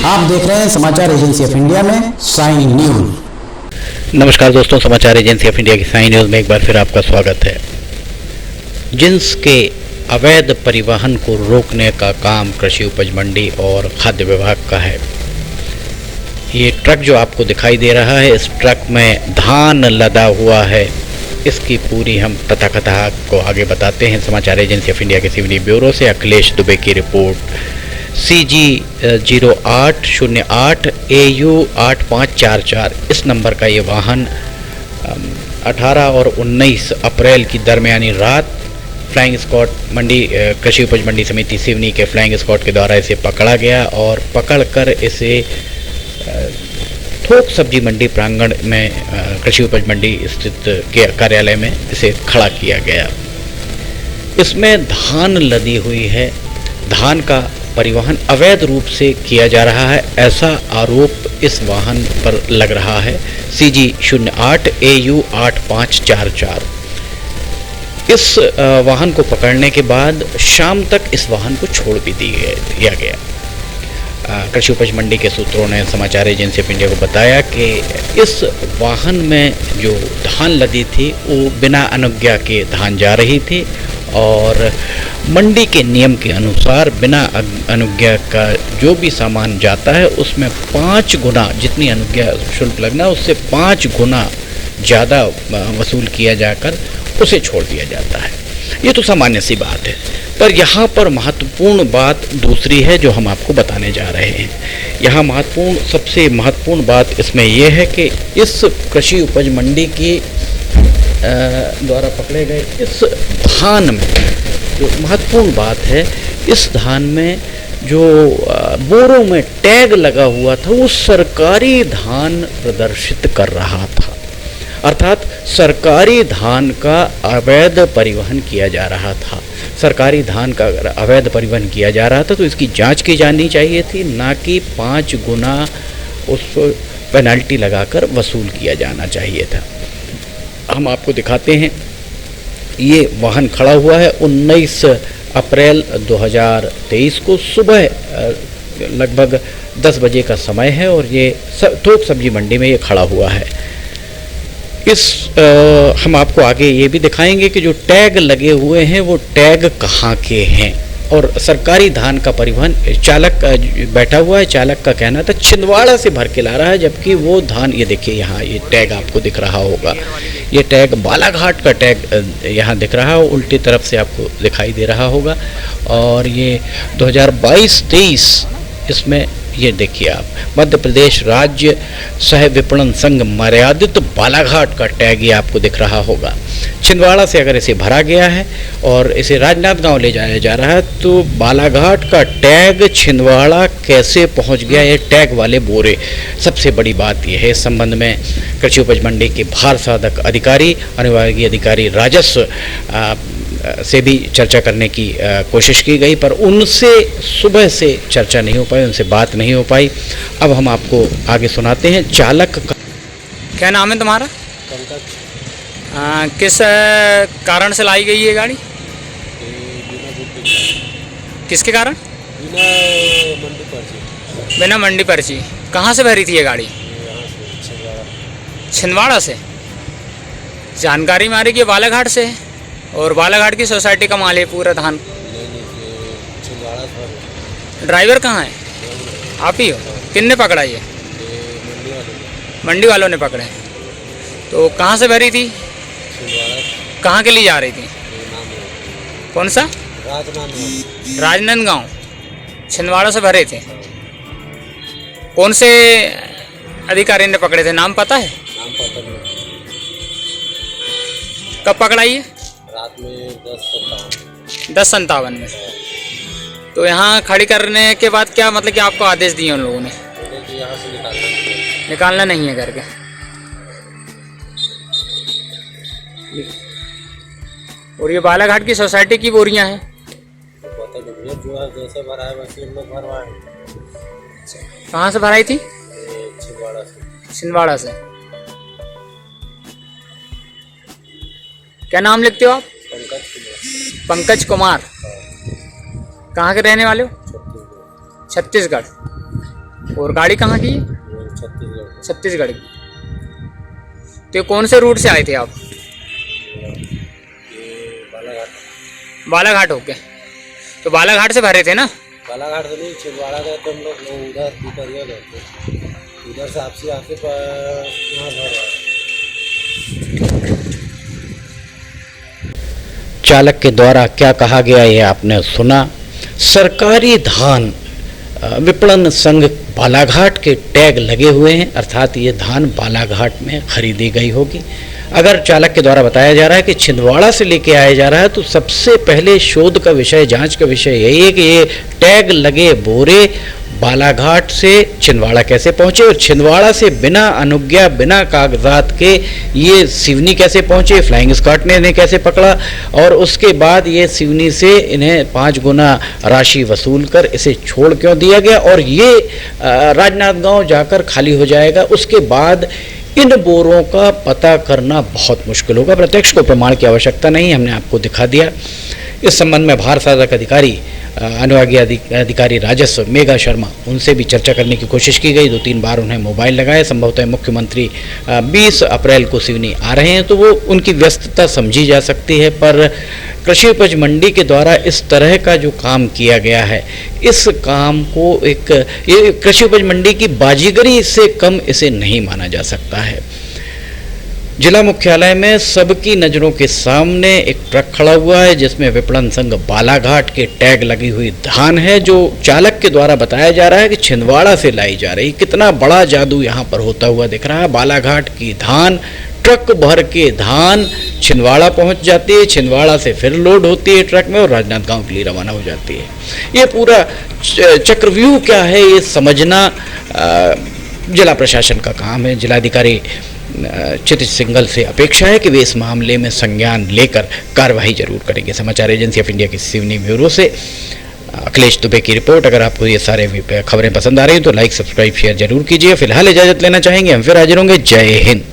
आप देख रहे हैं समाचार एजेंसी ऑफ इंडिया में साइन न्यूज। नमस्कार दोस्तों, समाचार एजेंसी ऑफ इंडिया की साइन न्यूज में एक बार फिर आपका स्वागत है। जिंस के अवैध परिवहन को रोकने का काम कृषि उपज मंडी और खाद्य विभाग का है। ये ट्रक जो आपको दिखाई दे रहा है, इस ट्रक में धान लदा हुआ है। इसकी पूरी हम तथाकथा को आगे बताते हैं। समाचार एजेंसी ऑफ इंडिया के सिवनी ब्यूरो से अखिलेश दुबे की रिपोर्ट। CG 0808 AU 8544 इस नंबर का ये वाहन 18 और 19 अप्रैल की दरमियानी रात फ्लाइंग स्क्वाड मंडी कृषि उपज मंडी समिति सिवनी के फ्लाइंग स्क्वाड के द्वारा इसे पकड़ा गया और पकड़कर इसे थोक सब्जी मंडी प्रांगण में कृषि उपज मंडी स्थित के कार्यालय में इसे खड़ा किया गया। इसमें धान लदी हुई है। धान का परिवहन अवैध रूप से किया जा रहा है, ऐसा आरोप इस वाहन पर लग रहा है। CG 08 AU 8544 इस वाहन को पकड़ने के बाद शाम तक इस वाहन को छोड़ भी दिया गया। कृषि उपज मंडी के सूत्रों ने समाचार एजेंसी ऑफ इंडिया को बताया कि इस वाहन में जो धान लदी थी वो बिना अनुज्ञा के धान जा रही थी और मंडी के नियम के अनुसार बिना अनुज्ञा का जो भी सामान जाता है उसमें 5 गुना जितनी अनुज्ञा शुल्क लगना है उससे 5 गुना ज़्यादा वसूल किया जाकर उसे छोड़ दिया जाता है। ये तो सामान्य सी बात है, पर यहाँ पर महत्वपूर्ण बात दूसरी है जो हम आपको बताने जा रहे हैं। यहाँ सबसे महत्वपूर्ण बात इसमें यह है कि इस कृषि उपज मंडी की द्वारा पकड़े गए इस धान में जो महत्वपूर्ण बात है, इस धान में जो बोरों में टैग लगा हुआ था वो सरकारी धान प्रदर्शित कर रहा था, अर्थात सरकारी धान का अवैध परिवहन किया जा रहा था। सरकारी धान का अगर अवैध परिवहन किया जा रहा था तो इसकी जांच की जानी चाहिए थी, ना कि 5 गुना उस पेनल्टी लगाकर वसूल किया जाना चाहिए था। हम आपको दिखाते हैं, ये वाहन खड़ा हुआ है 19 अप्रैल 2023 को सुबह लगभग 10 बजे का समय है और ये थोक सब्जी मंडी में ये खड़ा हुआ है। हम आपको आगे ये भी दिखाएंगे कि जो टैग लगे हुए हैं वो टैग कहाँ के हैं और सरकारी धान का परिवहन चालक बैठा हुआ है। चालक का कहना था छिंदवाड़ा से भर के ला रहा है, जबकि वो धान ये देखिए यहाँ ये टैग आपको दिख रहा होगा। ये टैग बालाघाट का टैग यहाँ दिख रहा है, उल्टी तरफ से आपको दिखाई दे रहा होगा। और ये 2022-23 इसमें ये देखिए आप मध्य प्रदेश राज्य सह विपणन संघ मर्यादित बालाघाट का टैग ये आपको दिख रहा होगा। छिंदवाड़ा से अगर इसे भरा गया है और इसे राजनांदगांव ले जाया जा रहा है तो बालाघाट का टैग छिंदवाड़ा कैसे पहुंच गया, ये टैग वाले बोरे। सबसे बड़ी बात यह है, इस संबंध में कृषि उपज मंडी के भार साधक अधिकारी अनुविभागीय अधिकारी राजस्व से भी चर्चा करने की कोशिश की गई, पर उनसे सुबह से चर्चा नहीं हो पाई, उनसे बात नहीं हो पाई। अब हम आपको आगे सुनाते हैं चालक का। क्या नाम है तुम्हारा? किस कारण से लाई गई ये गाड़ी? किसके कारण? बिना मंडी पर्ची। कहाँ से भरी थी ये गाड़ी? छिंदवाड़ा से। जानकारी मारी कि बालाघाट से है और बालाघाट की सोसाइटी का माल है पूरा धान। ड्राइवर कहाँ है? आप ही हो? किसने पकड़ा ये? मंडी वालों ने पकड़े। तो कहाँ से भरी थी? कहाँ के लिए जा रही थी? कौन सा? राजनांदगांव। छिंदवाड़ा से भरे थे। कौन से अधिकारी ने पकड़े थे, नाम पता है? नाम पता नहीं। कब पकड़ा ये? रात में 10:57 में। तो यहाँ खड़ी करने के बाद क्या मतलब कि आपको आदेश दिए उन लोगों ने? यहाँ से निकालना नहीं है करके। और ये बालाघाट की सोसाइटी की बोरियां हैं। पता नहीं, जो है जैसे भरा है वैसे हम लोग भरवाए। कहाँ से भराई थी? छिंदवाड़ा से। छिंदवाड़ा से। क्या नाम लिखते हो आप? पंकज कुमार। पंकज कुमार। कहाँ के रहने वाले हो? छत्तीसगढ़। और गाड़ी कहाँ की है? वो छत्तीसगढ़ छत्तीसगढ़ की। तो ये कौन से रूट से आए थे आप? ये बालाघाट। बालाघाट होके। तो बालाघाट से भरे थे ना? बालाघाट से नहीं, छिंदवाड़ा गए तो हम लोग उधर पिपरिया गए थे, उधर से आपसी आके यहाँ भर रहा है। चालक के द्वारा क्या कहा गया ये आपने सुना। सरकारी धान विपणन संघ बालाघाट के टैग लगे हुए हैं, अर्थात ये धान बालाघाट में खरीदी गई होगी। अगर चालक के द्वारा बताया जा रहा है कि छिंदवाड़ा से लेके आया जा रहा है, तो सबसे पहले शोध का विषय, जांच का विषय यही है कि ये टैग लगे बोरे बालाघाट से छिंदवाड़ा कैसे पहुंचे और छिंदवाड़ा से बिना अनुज्ञा, बिना कागजात के ये सिवनी कैसे पहुंचे, फ्लाइंग स्क्वाड ने इन्हें कैसे पकड़ा और उसके बाद ये सिवनी से इन्हें 5 गुना राशि वसूल कर इसे छोड़ क्यों दिया गया और ये राजनांदगांव जाकर खाली हो जाएगा। उसके बाद इन बोरों का पता करना बहुत मुश्किल होगा। प्रत्यक्ष को प्रमाण की आवश्यकता नहीं, हमने आपको दिखा दिया। इस संबंध में भार साधक अधिकारी, अनुभागीय अधिकारी राजस्व मेघा शर्मा, उनसे भी चर्चा करने की कोशिश की गई। 2-3 बार उन्हें मोबाइल लगाए। संभवतः मुख्यमंत्री 20 अप्रैल को सिवनी आ रहे हैं, तो वो उनकी व्यस्तता समझी जा सकती है। पर कृषि उपज मंडी के द्वारा इस तरह का जो काम किया गया है, इस काम को ये कृषि उपज मंडी की बाजीगरी से कम इसे नहीं माना जा सकता है। जिला मुख्यालय में सबकी नज़रों के सामने एक ट्रक खड़ा हुआ है जिसमें विपणन संघ बालाघाट के टैग लगी हुई धान है, जो चालक के द्वारा बताया जा रहा है कि छिंदवाड़ा से लाई जा रही। कितना बड़ा जादू यहाँ पर होता हुआ दिख रहा है। बालाघाट की धान, ट्रक भर के धान छिंदवाड़ा पहुँच जाती है, छिंदवाड़ा से फिर लोड होती है ट्रक में और राजनांदगांव के लिए रवाना हो जाती है। ये पूरा चक्रव्यूह क्या है, ये समझना जिला प्रशासन का काम है। जिलाधिकारी क्षितिज सिंघल से अपेक्षा है कि वे इस मामले में संज्ञान लेकर कार्रवाई जरूर करेंगे। समाचार एजेंसी ऑफ इंडिया की सिवनी ब्यूरो से अखिलेश दुबे की रिपोर्ट। अगर आपको ये सारे खबरें पसंद आ रही हैं तो लाइक, सब्सक्राइब, शेयर जरूर कीजिए। फिलहाल इजाजत लेना चाहेंगे, हम फिर हाजिर होंगे। जय हिंद।